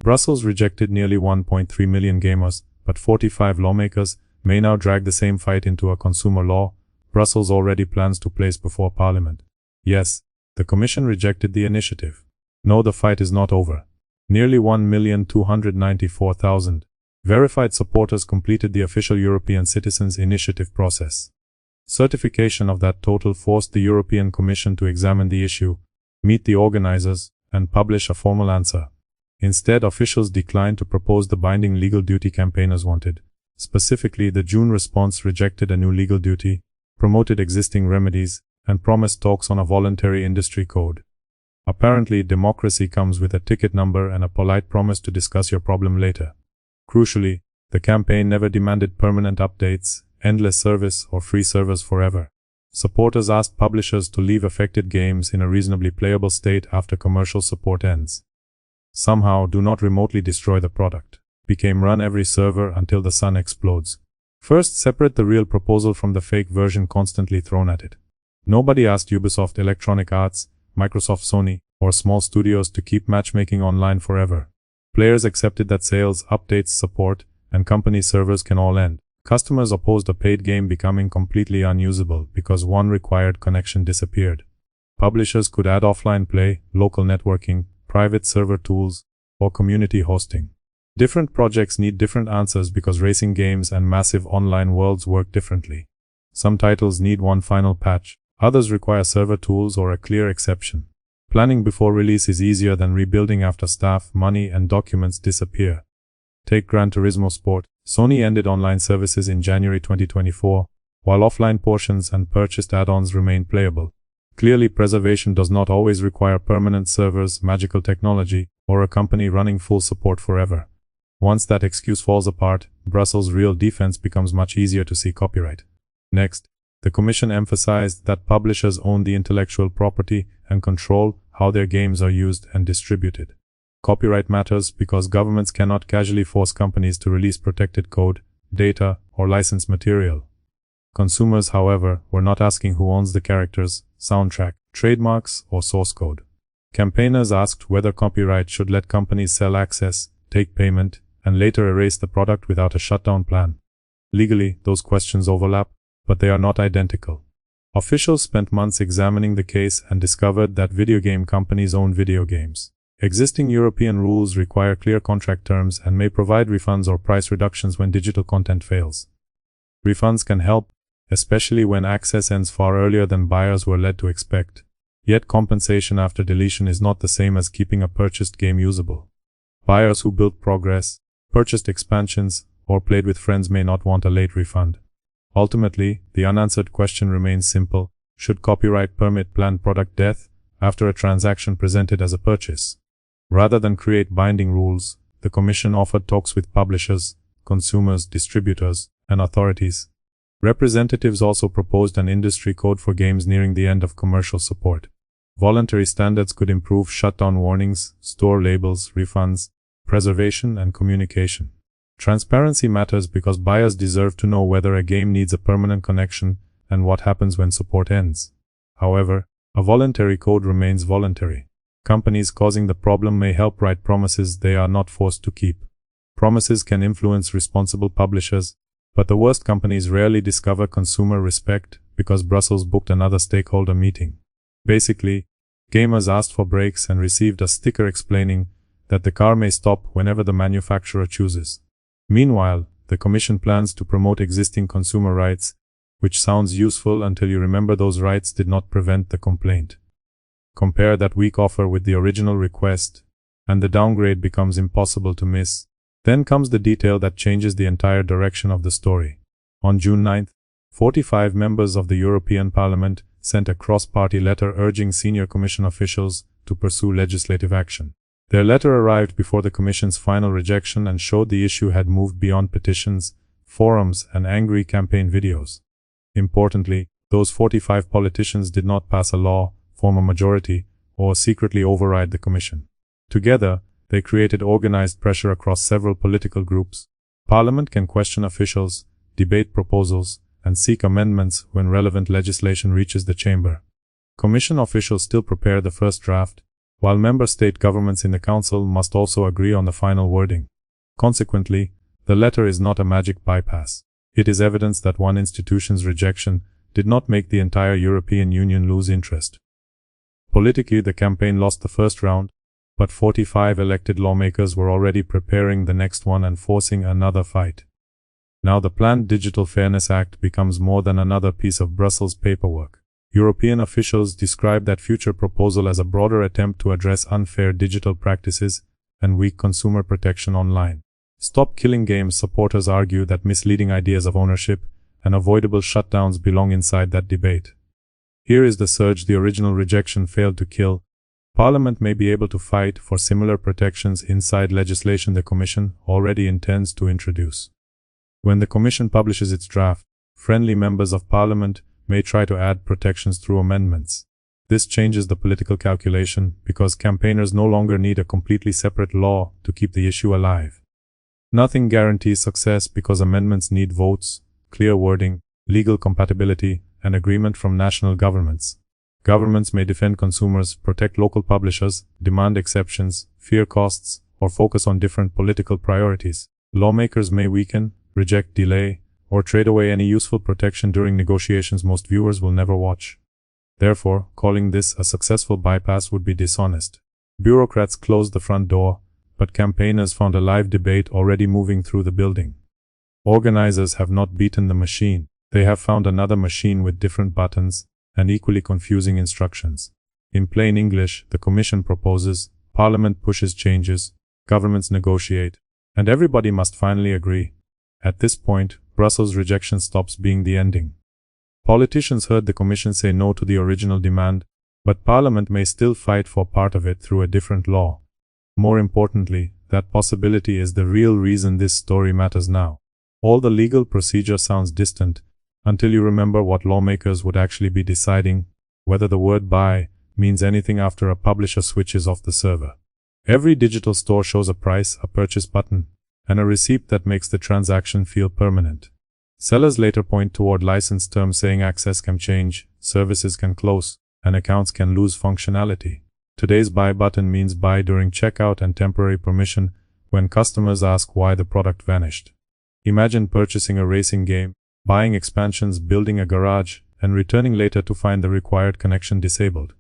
Brussels rejected nearly 1.3 million gamers, but 45 lawmakers may now drag the same fight into a consumer law Brussels already plans to place before Parliament. Yes, the Commission rejected the initiative. No, the fight is not over. Nearly 1,294,000 verified supporters completed the official European Citizens Initiative process. Certification of that total forced the European Commission to examine the issue, meet the organizers, and publish a formal answer. Instead, officials declined to propose the binding legal duty campaigners wanted. Specifically, the June response rejected a new legal duty, promoted existing remedies, and promised talks on a voluntary industry code. Apparently, democracy comes with a ticket number and a polite promise to discuss your problem later. Crucially, the campaign never demanded permanent updates, endless service, or free servers forever. Supporters asked publishers to leave affected games in a reasonably playable state after commercial support ends. Somehow, do not remotely destroy the product. Became run every server until the sun explodes. First, separate the real proposal from the fake version constantly thrown at it. Nobody asked Ubisoft, Electronic Arts, Microsoft, Sony, or small studios to keep matchmaking online forever. Players accepted that sales, updates, support, and company servers can all end. Customers opposed a paid game becoming completely unusable because one required connection disappeared. Publishers could add offline play, local networking, private server tools, or community hosting. Different projects need different answers because racing games and massive online worlds work differently. Some titles need one final patch, others require server tools or a clear exception. Planning before release is easier than rebuilding after staff, money, and documents disappear. Take Gran Turismo Sport. Sony ended online services in January 2024, while offline portions and purchased add-ons remain playable. Clearly, preservation does not always require permanent servers, magical technology, or a company running full support forever. Once that excuse falls apart, Brussels' real defense becomes much easier to see copyright. Next, the Commission emphasized that publishers own the intellectual property and control how their games are used and distributed. Copyright matters because governments cannot casually force companies to release protected code, data, or licensed material. Consumers, however, were not asking who owns the characters, soundtrack, trademarks, or source code. Campaigners asked whether copyright should let companies sell access, take payment, and later erase the product without a shutdown plan. Legally, those questions overlap, but they are not identical. Officials spent months examining the case and discovered that video game companies own video games. Existing European rules require clear contract terms and may provide refunds or price reductions when digital content fails. Refunds can help, especially when access ends far earlier than buyers were led to expect. Yet compensation after deletion is not the same as keeping a purchased game usable. Buyers who built progress, purchased expansions, or played with friends may not want a late refund. Ultimately, the unanswered question remains simple: should copyright permit planned product death after a transaction presented as a purchase? Rather than create binding rules, the Commission offered talks with publishers, consumers, distributors, and authorities. Representatives also proposed an industry code for games nearing the end of commercial support. Voluntary standards could improve shutdown warnings, store labels, refunds, preservation, and communication. Transparency matters because buyers deserve to know whether a game needs a permanent connection and what happens when support ends. However, a voluntary code remains voluntary. Companies causing the problem may help write promises they are not forced to keep. Promises can influence responsible publishers, but the worst companies rarely discover consumer respect because Brussels booked another stakeholder meeting. Basically, gamers asked for brakes and received a sticker explaining that the car may stop whenever the manufacturer chooses. Meanwhile, the Commission plans to promote existing consumer rights, which sounds useful until you remember those rights did not prevent the complaint. Compare that weak offer with the original request, and the downgrade becomes impossible to miss. Then comes the detail that changes the entire direction of the story. On June 9th, 45 members of the European Parliament sent a cross-party letter urging senior Commission officials to pursue legislative action. Their letter arrived before the Commission's final rejection and showed the issue had moved beyond petitions, forums, and angry campaign videos. Importantly, those 45 politicians did not pass a law, form a majority, or secretly override the Commission. Together, they created organized pressure across several political groups. Parliament can question officials, debate proposals, and seek amendments when relevant legislation reaches the chamber. Commission officials still prepare the first draft, while member state governments in the Council must also agree on the final wording. Consequently, the letter is not a magic bypass. It is evidence that one institution's rejection did not make the entire European Union lose interest. Politically, the campaign lost the first round, but 45 elected lawmakers were already preparing the next one and forcing another fight. Now the planned Digital Fairness Act becomes more than another piece of Brussels paperwork. European officials describe that future proposal as a broader attempt to address unfair digital practices and weak consumer protection online. Stop Killing Games supporters argue that misleading ideas of ownership and avoidable shutdowns belong inside that debate. Here is the surge the original rejection failed to kill. Parliament may be able to fight for similar protections inside legislation the Commission already intends to introduce. When the Commission publishes its draft, friendly members of Parliament may try to add protections through amendments. This changes the political calculation because campaigners no longer need a completely separate law to keep the issue alive. Nothing guarantees success because amendments need votes, clear wording, legal compatibility, and agreement from national governments. Governments may defend consumers, protect local publishers, demand exceptions, fear costs, or focus on different political priorities. Lawmakers may weaken, reject, delay, or trade away any useful protection during negotiations most viewers will never watch. Therefore, calling this a successful bypass would be dishonest. Bureaucrats closed the front door, but campaigners found a live debate already moving through the building. Organizers have not beaten the machine. They have found another machine with different buttons and equally confusing instructions. In plain English, the Commission proposes, Parliament pushes changes, governments negotiate, and everybody must finally agree. At this point, Brussels' rejection stops being the ending. Politicians heard the Commission say no to the original demand, but Parliament may still fight for part of it through a different law. More importantly, that possibility is the real reason this story matters now. All the legal procedure sounds distant, until you remember what lawmakers would actually be deciding, whether the word buy means anything after a publisher switches off the server. Every digital store shows a price, a purchase button, and a receipt that makes the transaction feel permanent. Sellers later point toward license terms saying access can change, services can close, and accounts can lose functionality. Today's buy button means buy during checkout and temporary permission when customers ask why the product vanished. Imagine purchasing a racing game, buying expansions, building a garage, and returning later to find the required connection disabled.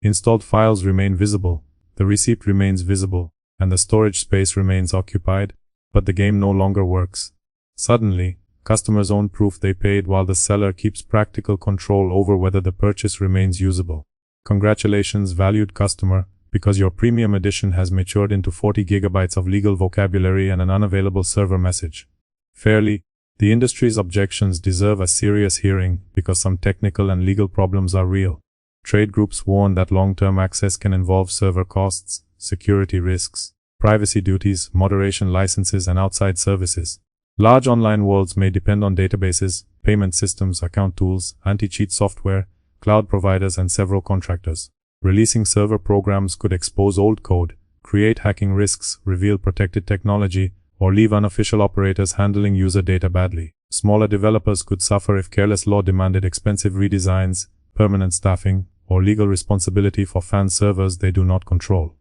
Installed files remain visible, the receipt remains visible, and the storage space remains occupied, but the game no longer works. Suddenly, customers own proof they paid while the seller keeps practical control over whether the purchase remains usable. Congratulations, valued customer, because your premium edition has matured into 40 gigabytes of legal vocabulary and an unavailable server message. Fairly, the industry's objections deserve a serious hearing because some technical and legal problems are real. Trade groups warn that long-term access can involve server costs, security risks, privacy duties, moderation licenses, and outside services. Large online worlds may depend on databases, payment systems, account tools, anti-cheat software, cloud providers, and several contractors. Releasing server programs could expose old code, create hacking risks, reveal protected technology, or leave unofficial operators handling user data badly. Smaller developers could suffer if careless law demanded expensive redesigns, permanent staffing, or legal responsibility for fan servers they do not control.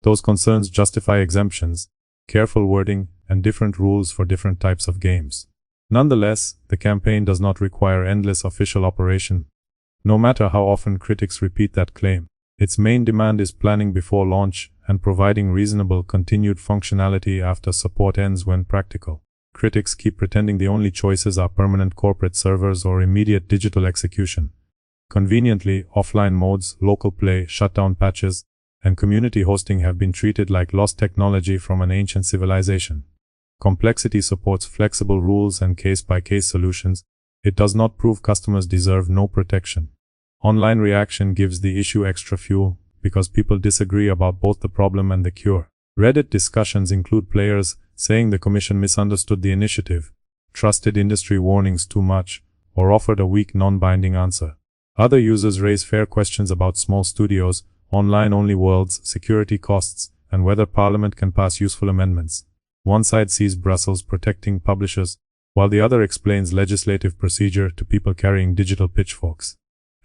Those concerns justify exemptions, careful wording, and different rules for different types of games. Nonetheless, the campaign does not require endless official operation. No matter how often critics repeat that claim, its main demand is planning before launch and providing reasonable continued functionality after support ends when practical. Critics keep pretending the only choices are permanent corporate servers or immediate digital execution. Conveniently, offline modes, local play, shutdown patches, and community hosting have been treated like lost technology from an ancient civilization. Complexity supports flexible rules and case-by-case solutions. It does not prove customers deserve no protection. Online reaction gives the issue extra fuel, because people disagree about both the problem and the cure. Reddit discussions include players saying the Commission misunderstood the initiative, trusted industry warnings too much, or offered a weak non-binding answer. Other users raise fair questions about small studios, online-only worlds, security costs, and whether Parliament can pass useful amendments. One side sees Brussels protecting publishers, while the other explains legislative procedure to people carrying digital pitchforks.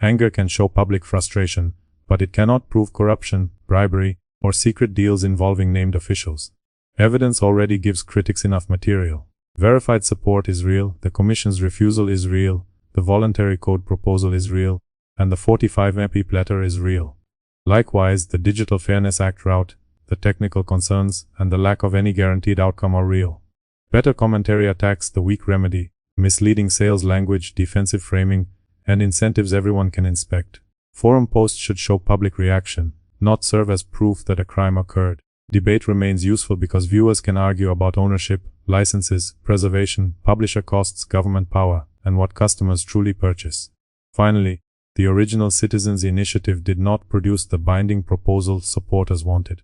Anger can show public frustration, but it cannot prove corruption, bribery, or secret deals involving named officials. Evidence already gives critics enough material. Verified support is real, the Commission's refusal is real, the voluntary code proposal is real, and the 45 MEP letter is real. Likewise, the Digital Fairness Act route, the technical concerns, and the lack of any guaranteed outcome are real. Better commentary attacks the weak remedy, misleading sales language, defensive framing, and incentives everyone can inspect. Forum posts should show public reaction, not serve as proof that a crime occurred. Debate remains useful because viewers can argue about ownership, licenses, preservation, publisher costs, government power, and what customers truly purchase. Finally, the original Citizens' Initiative did not produce the binding proposal supporters wanted.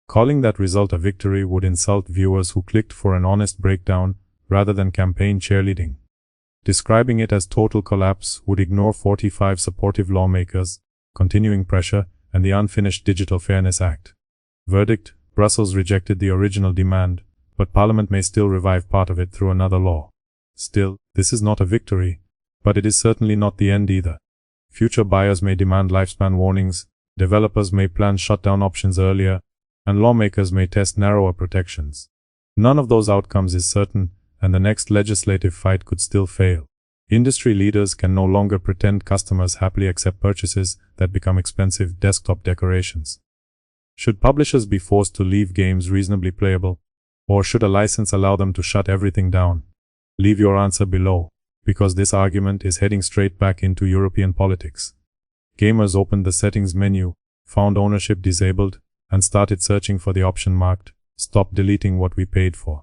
Calling that result a victory would insult viewers who clicked for an honest breakdown rather than campaign cheerleading. Describing it as total collapse would ignore 45 supportive lawmakers, continuing pressure, and the unfinished Digital Fairness Act. Verdict: Brussels rejected the original demand, but Parliament may still revive part of it through another law. Still, this is not a victory, but it is certainly not the end either. Future buyers may demand lifespan warnings, developers may plan shutdown options earlier, and lawmakers may test narrower protections. None of those outcomes is certain, and the next legislative fight could still fail. Industry leaders can no longer pretend customers happily accept purchases that become expensive desktop decorations. Should publishers be forced to leave games reasonably playable? Or should a license allow them to shut everything down? Leave your answer below, because this argument is heading straight back into European politics. Gamers opened the settings menu, found ownership disabled, and started searching for the option marked, "Stop deleting what we paid for."